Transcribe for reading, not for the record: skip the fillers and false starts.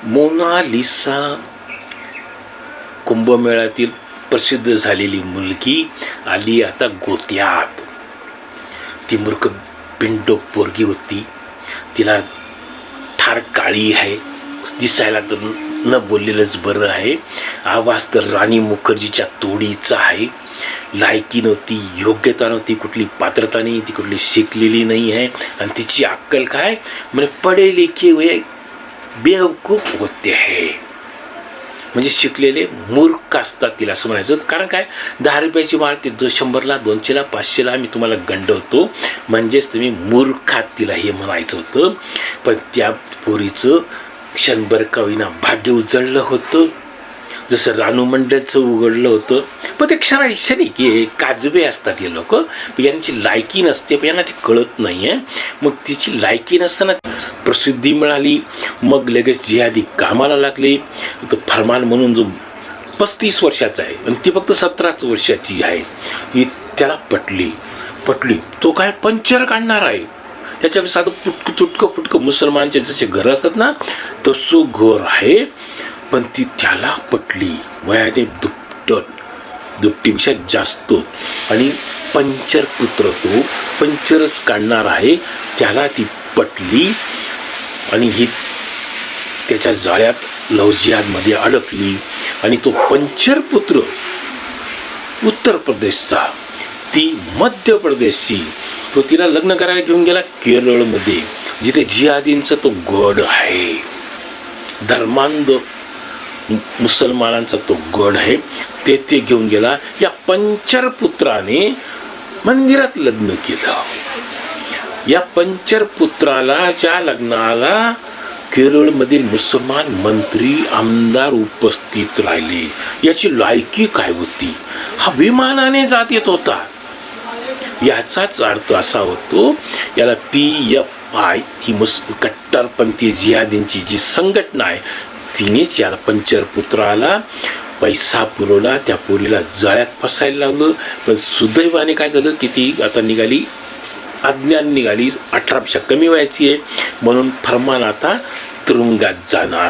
Mona Lisa कुंभमेळ्यातील प्रसिद्ध झालेली मुलगी आली आता गोत्यात. ती मूर्ख पिंडो पोरगी होती. तिला ठार काळी आहे, दिसायला तर न बोललेलंच बरं आहे. आवाज तर राणी मुखर्जीच्या तोडीचा आहे. लायकी नव्हती, योग्यता नव्हती, कुठली पात्रता नाही, ती कुठली शिकलेली नाही आहे. आणि तिची अक्कल काय म्हणजे पढे लिखे हुए बेवकूफ होते आहे. म्हणजे शिकलेले मूर्ख असतात तिला असं म्हणायचं. कारण काय 10 रुपयाची माळ ते 100ला 200ला 500ला मी तुम्हाला गंडवतो, म्हणजेच तुम्ही मूर्खात तिला हे म्हणायचं होतं. पण त्या पोरीचं क्षणभर का होईना भाग्य उजळलं होतं, जसं रानू मंडलचं उघडलं होतं. पण ते क्षणी की काजबे असतात हे लोक, यांची लायकी नसते, पण यांना ते कळत नाही आहे. मग तिची लायकी नसताना प्रसिद्धी मिळाली, मग लगेच जिहादी कामाला लागले. तर फरमान म्हणून जो 35 वर्षाचा आहे आणि ती फक्त 17 वर्षाची आहे, ही त्याला पटली. तो काय पंचर काढणार आहे. त्याच्याकडे साधं तुटकं मुसलमानचे जसे घर असतात ना, तसं घर आहे. पण ती त्याला पटली. वयाने दुपटीपेक्षा जास्त आणि पंचर पुत्र, तो पंचरच काढणार आहे, त्याला ती पटली. आणि ही त्याच्या जाळ्यात लवजिहादमध्ये अडकली. आणि तो पंचर पुत्र उत्तर प्रदेशचा, ती मध्य प्रदेशची. तो तिला लग्न करायला घेऊन गेला केरळमध्ये, जिथे जिहादींचा तो गड आहे. धर्मांध मुसलमानांचा तो गड आहे, तेथे घेऊन गेला. या पंचर पुत्राने मंदिरात लग्न केलं. या पंचर पुत्राच्या लग्नाला केरळमधील मुसलमान मंत्री आमदार उपस्थित राहिले. याची लायकी काय होती? हा विमानाने जात येत होता. याचाच अर्थ असा होतो, याला PFI ही कट्टरपंथी जिहादींची जी संघटना आहे, तिनेच याला पंचर पुत्राला पैसा पुरवला. त्या पोरीला जाळ्यात फसायला लागलं. पण सुदैवाने काय झालं की ती आता निघाली, अज्ञान निघाली, 18 पेक्षा कमी वयाची आहे, म्हणून फरमान आता तुरुंगात जाणार.